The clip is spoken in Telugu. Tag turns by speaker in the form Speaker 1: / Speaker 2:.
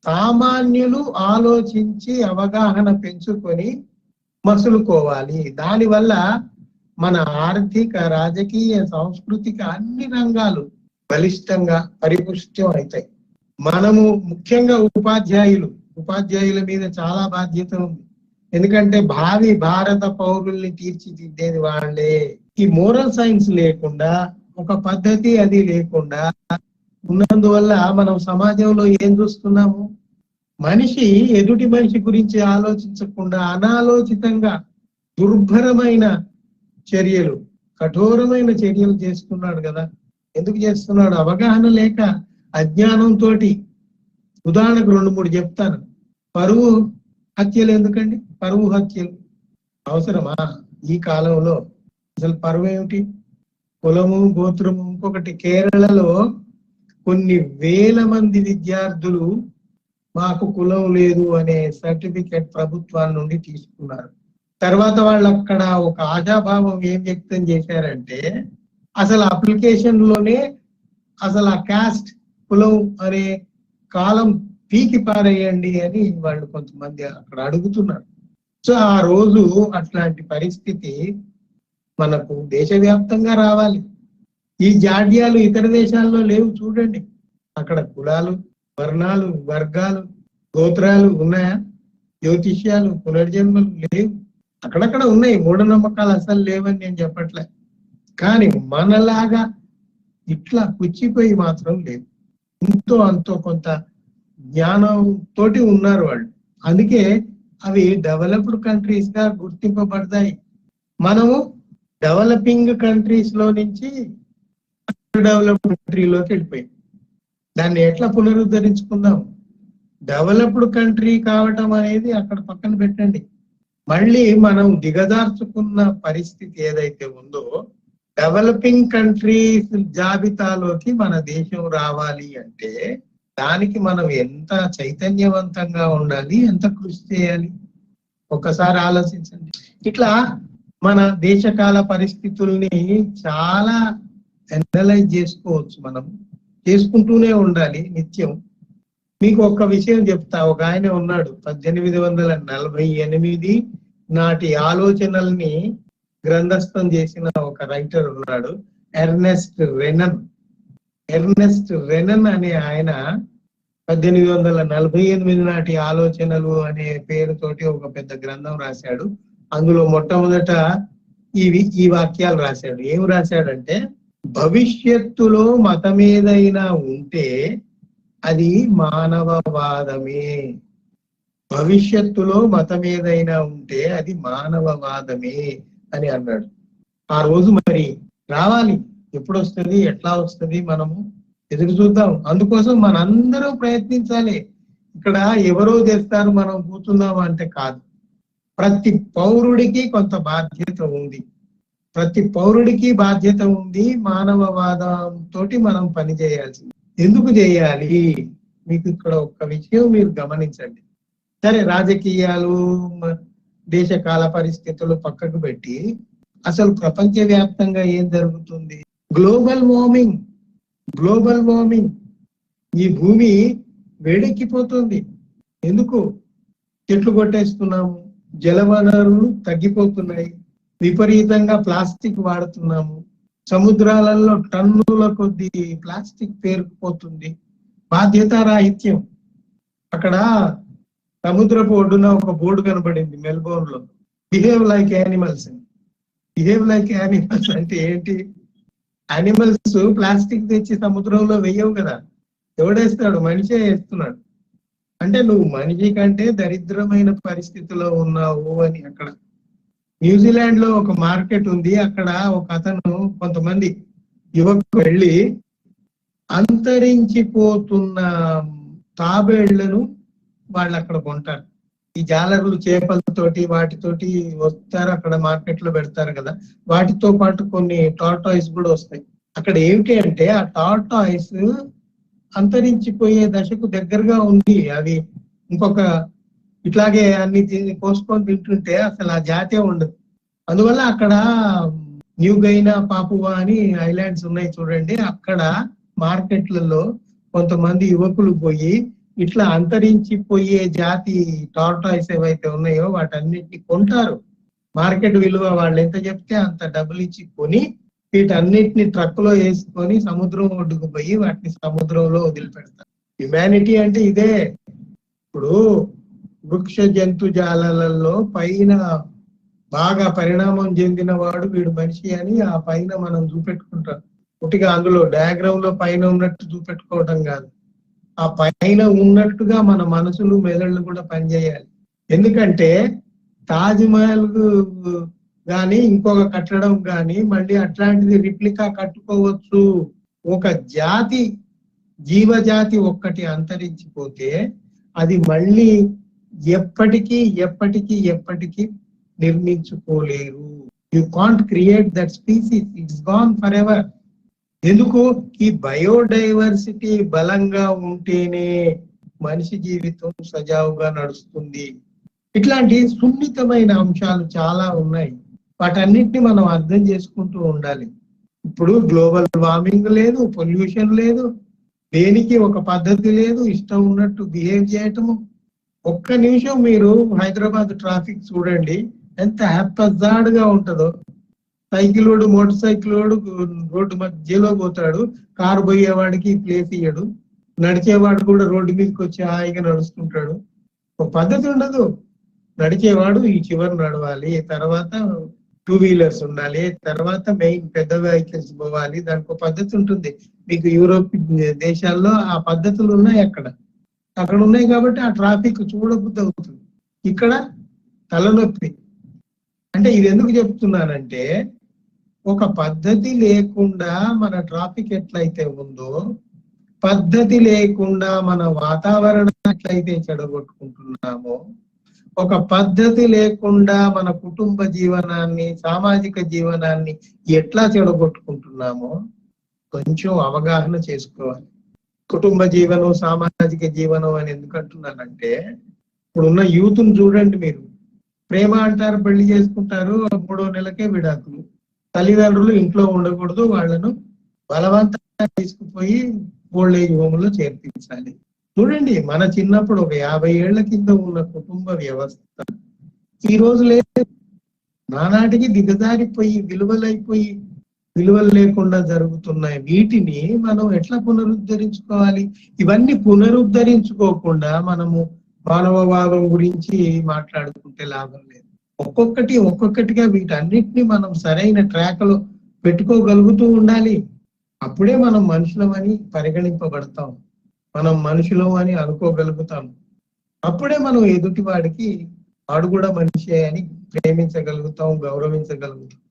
Speaker 1: సామాన్యులు ఆలోచించి అవగాహన పెంచుకొని మసులుకోవాలి. దానివల్ల మన ఆర్థిక, రాజకీయ, సాంస్కృతిక అన్ని రంగాలు బలిష్టంగా పరిపుష్టం అవుతాయి. మనము ముఖ్యంగా ఉపాధ్యాయుల మీద చాలా బాధ్యత ఉంది. ఎందుకంటే భావి భారత పౌరుల్ని తీర్చిదిద్దేది వాళ్ళే. ఈ మోరల్ సైన్స్ లేకుండా, ఒక పద్ధతి అది లేకుండా ఉన్నందువల్ల మనం సమాజంలో ఏం చూస్తున్నాము? మనిషి ఎదుటి మనిషి గురించి ఆలోచించకుండా అనాలోచితంగా దుర్భరమైన చర్యలు, కఠోరమైన చర్యలు చేస్తున్నాడు కదా. ఎందుకు చేస్తున్నాడు? అవగాహన లేక, అజ్ఞానంతో. ఉదాహరణకు 2-3 చెప్తాను. పరువు హత్యలు ఎందుకండి? పరువు హత్యలు అవసరమా ఈ కాలంలో? అసలు పరువు ఏమిటి? కులము, గోత్రము. ఇంకొకటి, కేరళలో కొన్ని వేల మంది విద్యార్థులు మాకు కులం లేదు అనే సర్టిఫికెట్ ప్రభుత్వాల నుండి తీసుకున్నారు. తర్వాత వాళ్ళు అక్కడ ఒక ఆశాభావం ఏం వ్యక్తం చేశారంటే, అసలు అప్లికేషన్ లోనే అసలు ఆ క్యాస్ట్, కులం అనే కాలం పీకి పారేయండి అని వాళ్ళు కొంతమంది అక్కడ అడుగుతున్నారు. సో ఆ రోజు అట్లాంటి పరిస్థితి మనకు దేశవ్యాప్తంగా రావాలి. ఈ జాడ్యాలు ఇతర దేశాల్లో లేవు చూడండి. అక్కడ కులాలు, వర్ణాలు, వర్గాలు, గోత్రాలు ఉన్నాయా? జ్యోతిష్యాలు, పునర్జన్మలు లేవు. అక్కడక్కడ ఉన్నాయి, మూఢనమ్మకాలు అసలు లేవని నేను చెప్పట్లే. కానీ మనలాగా ఇట్లా పుచ్చిపోయి మాత్రం లేదు. ఎంతో అంతో కొంత జ్ఞానం తోటి ఉన్నారు వాళ్ళు. అందుకే అవి డెవలప్డ్ కంట్రీస్ గా గుర్తింపబడతాయి. మనము డెవలపింగ్ కంట్రీస్ లో నుంచి డెవలప్డ్ కంట్రీలోకి వెళ్ళిపోయాం. దాన్ని ఎట్లా పునరుద్ధరించుకుందాం? డెవలప్డ్ కంట్రీ కావటం అనేది అక్కడ పక్కన పెట్టండి. మళ్ళీ మనం దిగజార్చుకున్న పరిస్థితి ఏదైతే ఉందో, డెవలపింగ్ కంట్రీస్ జాబితాలోకి మన దేశం రావాలి అంటే దానికి మనం ఎంత చైతన్యవంతంగా ఉండాలి, ఎంత కృషి చేయాలి ఒక్కసారి ఆలోచించండి. ఇట్లా మన దేశకాల పరిస్థితుల్ని చాలా అనలైజ్ చేసుకోవచ్చు. మనం చేసుకుంటూనే ఉండాలి నిత్యం. మీకు ఒక్క విషయం చెప్తా. ఒక ఆయన ఉన్నాడు, 1848 నాటి ఆలోచనల్ని గ్రంథస్థం చేసిన ఒక రైటర్ ఉన్నాడు, ఎర్నెస్ట్ రెనన్ అనే ఆయన 1848 నాటి ఆలోచనలు అనే పేరుతోటి ఒక పెద్ద గ్రంథం రాశాడు. అందులో మొట్టమొదట ఈ వాక్యాలు రాశాడు. ఏం రాశాడంటే, భవిష్యత్తులో మతమేదైనా ఉంటే అది మానవవాదమే. భవిష్యత్తులో మతమేదైనా ఉంటే అది మానవవాదమే అని అన్నాడు. ఆ రోజు మరి రావాలి. ఎప్పుడు వస్తుంది, ఎట్లా వస్తుంది, మనము ఎదురు చూద్దాం. అందుకోసం మనందరూ ప్రయత్నించాలి. ఇక్కడ ఎవరో చేస్తారు మనం కూర్చుందాం అంటే కాదు. ప్రతి పౌరుడికి కొంత బాధ్యత ఉంది. మానవవాదంతో మనం పని చేయాల్సింది. ఎందుకు చేయాలి? మీకు ఇక్కడ ఒక్క విషయం మీరు గమనించండి. సరే, రాజకీయాలు, దేశకాల పరిస్థితులు పక్కకు పెట్టి అసలు ప్రపంచవ్యాప్తంగా ఏం జరుగుతుంది? Global warming. ఈ భూమి వేడెక్కిపోతుంది. ఎందుకు? చెట్లు కొట్టేస్తున్నాము, జలవనరులు తగ్గిపోతున్నాయి, విపరీతంగా ప్లాస్టిక్ వాడుతున్నాము, సముద్రాలలో టన్నుల కొద్ది ప్లాస్టిక్ పేరుకుపోతుంది. బాధ్యతారాహిత్యం. అక్కడ సముద్రపు ఒడ్డున ఒక బోర్డు కనబడింది మెల్బోర్న్ లో, బిహేవ్ లైక్ యానిమల్స్ అంటే ఏంటి? యానిమల్స్ ప్లాస్టిక్ తెచ్చి సముద్రంలో వెయ్యవు కదా, ఎవడేస్తాడు? మనిషే వేస్తున్నాడు. అంటే నువ్వు మనిషి కంటే దరిద్రమైన పరిస్థితిలో ఉన్నావు అని. అక్కడ న్యూజిలాండ్ లో ఒక మార్కెట్ ఉంది. అక్కడ ఒక అతను కొంతమంది యువకులు వెళ్ళి అంతరించిపోతున్న తాబేళ్లను వాళ్ళు అక్కడ కొంటారు. ఈ జాలర్లు చేపలతోటి వాటితోటి వస్తారు, అక్కడ మార్కెట్ లో పెడతారు కదా. వాటితో పాటు కొన్ని టార్టాయిస్ కూడా వస్తాయి. అక్కడ ఏమిటి అంటే, ఆ టార్టాయిస్ అంతరించిపోయే దశకు దగ్గరగా ఉంది. అవి ఇంకొక ఇట్లాగే అన్ని కోసుకొని తింటుంటే అసలు ఆ జాతే ఉండదు. అందువల్ల అక్కడ న్యూ గైనా, పాపువా అని ఐలాండ్స్ ఉన్నాయి చూడండి. అక్కడ మార్కెట్లలో కొంతమంది యువకులు పోయి ఇట్లా అంతరించిపోయే జాతి టార్టాయిస్ ఏవైతే ఉన్నాయో వాటన్నిటిని కొంటారు. మార్కెట్ విలువ వాళ్ళు ఎంత చెప్తే అంత డబ్బులు ఇచ్చి కొని వీటన్నిటిని ట్రక్ లో వేసుకొని సముద్రం ఒడ్డుకు పోయి వాటిని సముద్రంలో వదిలిపెడతారు. హ్యుమానిటీ అంటే ఇదే. ఇప్పుడు వృక్ష జంతుజాలలో పైన బాగా పరిణామం చెందిన వాడు వీడు మనిషి అని ఆ పైన మనం చూపెట్టుకుంటాం. ఒకటిగా అందులో డయాగ్రామ్ లో పైన ఉన్నట్టు చూపెట్టుకోవడం కాదు, ఆ పైన ఉన్నట్టుగా మన మనసులు మెదళ్ళు కూడా పనిచేయాలి. ఎందుకంటే తాజ్ మహల్ గాని ఇంకొక కట్టడం గాని మళ్ళీ అట్లాంటిది రిప్లికా కట్టుకోవచ్చు. ఒక జాతి జీవజాతి ఒక్కటి అంతరించిపోతే అది మళ్ళీ ఎప్పటికీ ఎప్పటికీ ఎప్పటికీ నిర్మించుకోలేరు. You can't create that species, it's gone forever. ఎందుకు? ఈ బయోడైవర్సిటీ బలంగా ఉంటేనే మనిషి జీవితం సజావుగా నడుస్తుంది. ఇట్లాంటి సున్నితమైన అంశాలు చాలా ఉన్నాయి. వాటన్నిటిని మనం అర్థం చేసుకుంటూ ఉండాలి. ఇప్పుడు గ్లోబల్ వార్మింగ్ లేదు, పొల్యూషన్ లేదు, దేనికి ఒక పద్ధతి లేదు, ఇష్టం ఉన్నట్టు బిహేవ్ చేయటము. ఒక్క నిమిషం మీరు హైదరాబాద్ ట్రాఫిక్ చూడండి, ఎంత హ్యాపజార్డ్ గా ఉంటుందో. సైకిలోడు మోటార్ సైకిలోడు రోడ్డు మధ్యలో పోతాడు, కారు పోయేవాడికి ప్లేస్ ఇయ్యడు, నడిచేవాడు కూడా రోడ్డు మీదకి వచ్చి హాయిగా నడుస్తుంటాడు. ఒక పద్ధతి ఉండదు. నడిచేవాడు ఈ చివరి నడవాలి, తర్వాత టూ వీలర్స్ ఉండాలి, తర్వాత మెయిన్ పెద్ద వెహికల్స్ పోవాలి, దానికి ఒక పద్ధతి ఉంటుంది. మీకు యూరోప్ దేశాల్లో ఆ పద్ధతులు ఉన్నాయి. అక్కడ ఉన్నాయి కాబట్టి ఆ ట్రాఫిక్ చూడబుద్ధి అవుతుంది. ఇక్కడ తలనొప్పి. అంటే ఇది ఎందుకు చెప్తున్నానంటే, ఒక పద్ధతి లేకుండా మన ట్రాఫిక్ ఎట్లయితే ఉందో, పద్ధతి లేకుండా మన వాతావరణం ఎట్లయితే చెడగొట్టుకుంటున్నామో, ఒక పద్ధతి లేకుండా మన కుటుంబ జీవనాన్ని, సామాజిక జీవనాన్ని ఎట్లా చెడగొట్టుకుంటున్నామో కొంచెం అవగాహన చేసుకోవాలి. కుటుంబ జీవనం, సామాజిక జీవనం అని ఎందుకు అంటున్నానంటే, ఇప్పుడున్న యూత్ను చూడండి మీరు. ప్రేమ అంటారు, పెళ్లి చేసుకుంటారు, 3వ నెలకే విడాకులు. తల్లిదండ్రులు ఇంట్లో ఉండకూడదు, వాళ్ళను బలవంతంగా తీసుకుపోయి ఓల్డ్ ఏజ్ హోమ్ లో చేర్పించాలి. చూడండి, మన చిన్నప్పుడు ఒక 50 ఏళ్ల కింద ఉన్న కుటుంబ వ్యవస్థ ఈ రోజు లేదు. నానాటికి దిగజారిపోయి విలువలు లేకుండా జరుగుతున్నాయి. వీటిని మనం ఎట్లా పునరుద్ధరించుకోవాలి? ఇవన్నీ పునరుద్ధరించుకోకుండా మనము మానవవాదం గురించి మాట్లాడుకుంటే లాభం లేదు. ఒక్కొక్కటిగా వీటన్నిటిని మనం సరైన ట్రాక్ లో పెట్టుకోగలుగుతూ ఉండాలి. అప్పుడే మనం మనుషులమని పరిగణింపబడతాం, మనం మనుషులం అని అనుకోగలుగుతాం. అప్పుడే మనం ఎదుటి వాడికి వాడు కూడా మనిషే అని ప్రేమించగలుగుతాం, గౌరవించగలుగుతాం.